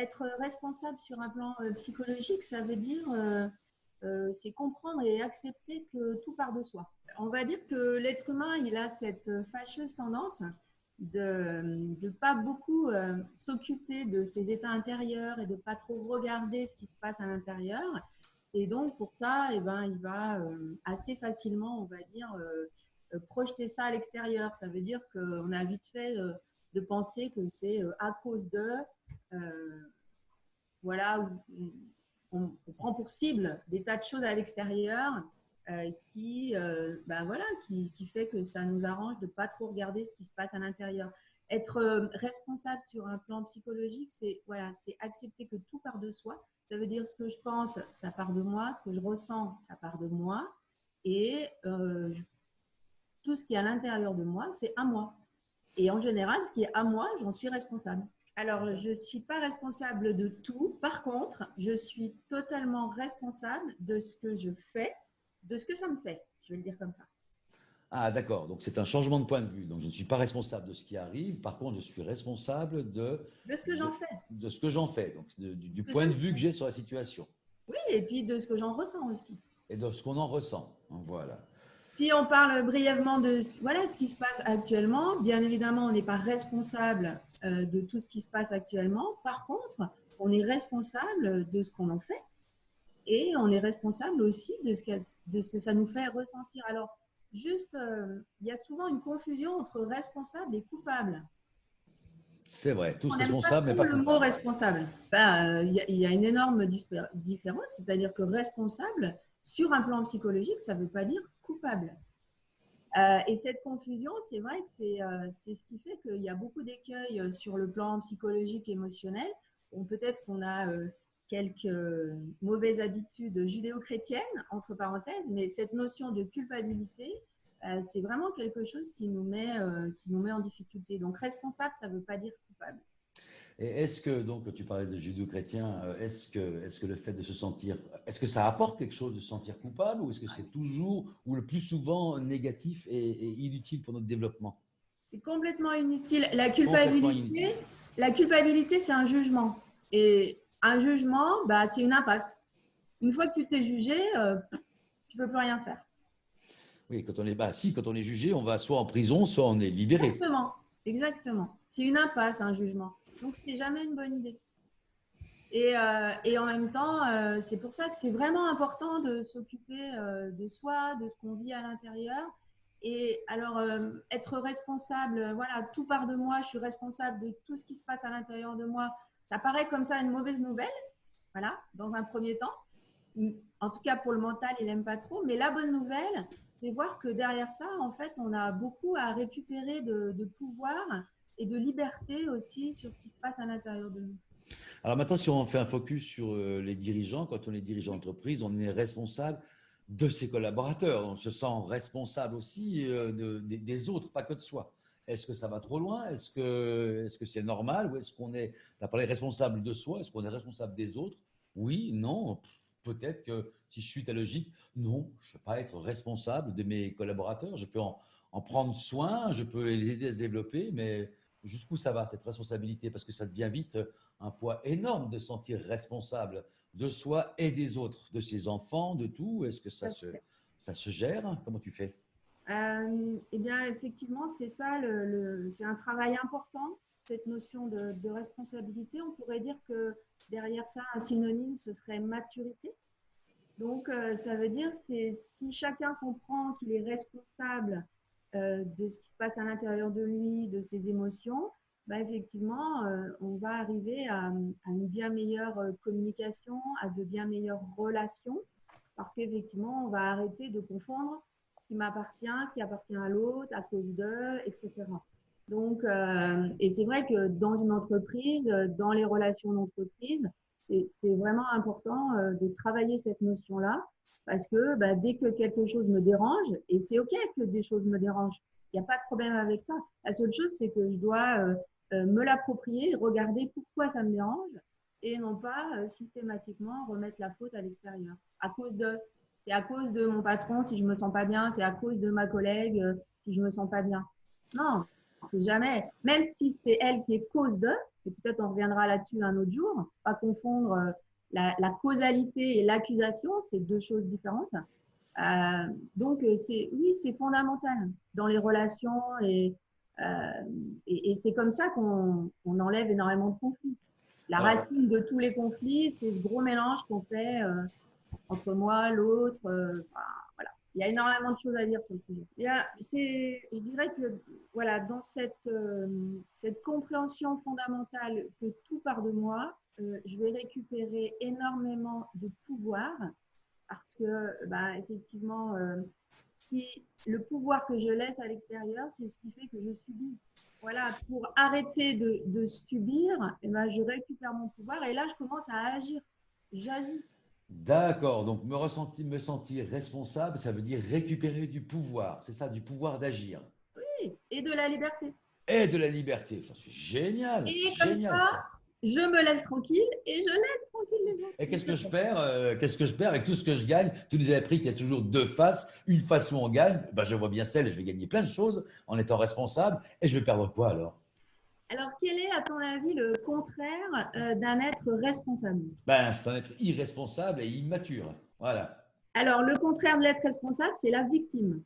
être responsable sur un plan psychologique, ça veut dire c'est comprendre et accepter que tout part de soi. On va dire que l'être humain, il a cette fâcheuse tendance de ne pas beaucoup s'occuper de ses états intérieurs et de pas trop regarder ce qui se passe à l'intérieur. Et donc, pour ça, eh ben, il va assez facilement, on va dire, projeter ça à l'extérieur. Ça veut dire qu'on a vite fait de penser que c'est à cause de, voilà, on prend pour cible des tas de choses à l'extérieur qui fait que ça nous arrange de ne pas trop regarder ce qui se passe à l'intérieur. Être responsable sur un plan psychologique, c'est accepter que tout part de soi. Ça veut dire ce que je pense, ça part de moi, ce que je ressens, ça part de moi. Et tout ce qui est à l'intérieur de moi, c'est à moi. Et en général, ce qui est à moi, j'en suis responsable. Alors, je ne suis pas responsable de tout. Par contre, je suis totalement responsable de ce que je fais, de ce que ça me fait. Je vais le dire comme ça. Ah, d'accord. Donc, c'est un changement de point de vue. Donc, je ne suis pas responsable de ce qui arrive. Par contre, je suis responsable De ce que j'en fais. de ce que j'en fais, donc du Ce que point ça de me vue que fait. j'ai sur la situation Oui, et puis de ce que j'en ressens aussi. et de ce qu'on en ressent. Voilà. Si on parle brièvement de ce qui se passe actuellement, bien évidemment, on n'est pas responsable de tout ce qui se passe actuellement. Par contre, on est responsable de ce qu'on en fait et on est responsable aussi de ce que ça nous fait ressentir. Alors, juste, il y a souvent une confusion entre responsable et coupable. C'est vrai, tous On n'aime pas responsables, mais trop pas le mot coupables. responsable. Il y a une énorme différence, c'est-à-dire que responsable, sur un plan psychologique, ça ne veut pas dire coupable. Et cette confusion, c'est vrai que c'est ce qui fait qu'il y a beaucoup d'écueils sur le plan psychologique, émotionnel. Peut-être qu'on a quelques mauvaises habitudes judéo-chrétiennes, entre parenthèses, mais cette notion de culpabilité, c'est vraiment quelque chose qui nous met en difficulté. Donc, responsable, ça ne veut pas dire coupable. Et est-ce que, donc, tu parlais de judéo-chrétien, est-ce que le fait de se sentir, est-ce que ça apporte quelque chose de se sentir coupable ou est-ce que c'est toujours, ou le plus souvent, négatif et inutile pour notre développement? C'est complètement inutile. Complètement inutile. La culpabilité, c'est un jugement. Et un jugement, bah, c'est une impasse. Une fois que tu t'es jugé, tu ne peux plus rien faire. Oui, quand on est jugé, on va soit en prison, soit on est libéré. Exactement. Exactement. C'est une impasse, un jugement. Donc, c'est jamais une bonne idée. Et en même temps, c'est pour ça que c'est vraiment important de s'occuper de soi, de ce qu'on vit à l'intérieur. Et alors, être responsable, voilà, tout part de moi, je suis responsable de tout ce qui se passe à l'intérieur de moi. Ça paraît comme ça une mauvaise nouvelle, voilà, dans un premier temps. En tout cas, pour le mental, il n'aime pas trop. Mais la bonne nouvelle, c'est voir que derrière ça, en fait, on a beaucoup à récupérer de pouvoir et de liberté aussi sur ce qui se passe à l'intérieur de nous. Alors maintenant, si on fait un focus sur les dirigeants, quand on est dirigeant d'entreprise, on est responsable de ses collaborateurs. On se sent responsable aussi des autres, pas que de soi. Est-ce que ça va trop loin? Est-ce que c'est normal? Ou est-ce qu'on est, tu as parlé responsable de soi, est-ce qu'on est responsable des autres? Oui, non, peut-être que si je suis ta logique, non, je ne peux pas être responsable de mes collaborateurs. Je peux en prendre soin, je peux les aider à se développer, mais jusqu'où ça va cette responsabilité? Parce que ça devient vite un poids énorme de se sentir responsable de soi et des autres, de ses enfants, de tout. Est-ce que ça se gère? Comment tu fais? Eh bien, effectivement, c'est ça, c'est un travail important, cette notion de responsabilité. On pourrait dire que derrière ça, un synonyme, ce serait maturité. Donc, ça veut dire c'est si chacun comprend qu'il est responsable de ce qui se passe à l'intérieur de lui, de ses émotions, bah, effectivement, on va arriver à une bien meilleure communication, à de bien meilleures relations, parce qu'effectivement, on va arrêter de confondre ce qui m'appartient, ce qui appartient à l'autre, à cause d'eux, etc. Donc, et c'est vrai que dans une entreprise, dans les relations d'entreprise, c'est vraiment important de travailler cette notion-là parce que bah, dès que quelque chose me dérange, et c'est OK que des choses me dérangent, il n'y a pas de problème avec ça. La seule chose, c'est que je dois me l'approprier, regarder pourquoi ça me dérange et non pas systématiquement remettre la faute à l'extérieur. C'est à cause de mon patron si je me sens pas bien, c'est à cause de ma collègue si je me sens pas bien. Non, c'est jamais. Même si c'est elle qui est cause de, et peut-être on reviendra là-dessus un autre jour, pas confondre la causalité et l'accusation, c'est deux choses différentes. Donc, oui, c'est fondamental dans les relations et c'est comme ça qu'on enlève énormément de conflits. La Alors, racine de tous les conflits, c'est ce gros mélange qu'on fait entre moi, l'autre. Enfin, voilà. Il y a énormément de choses à dire sur le sujet. Je dirais que voilà, dans cette compréhension fondamentale que tout part de moi, je vais récupérer énormément de pouvoir parce que, bah, effectivement, si le pouvoir que je laisse à l'extérieur, c'est ce qui fait que je subis. Voilà, pour arrêter de subir, eh ben, je récupère mon pouvoir et là, je commence à agir. J'agis. d'accord, donc me sentir responsable, ça veut dire récupérer du pouvoir, c'est ça, du pouvoir d'agir. Oui, et de la liberté. Et de la liberté. Ça, c'est Et comme génial ça, ça. je me laisse tranquille et je laisse tranquille les Et qu'est-ce que je autres. perds qu'est-ce que je perds avec tout ce que je gagne? Tu nous as appris qu'il y a toujours deux faces. Une face où on gagne, ben, je vois bien celle et je vais gagner plein de choses en étant responsable. Et je vais perdre quoi alors? Alors, quel est, à ton avis, le contraire d'un être responsable? Ben, c'est un être irresponsable et immature. Voilà. Alors, le contraire de l'être responsable, c'est la victime.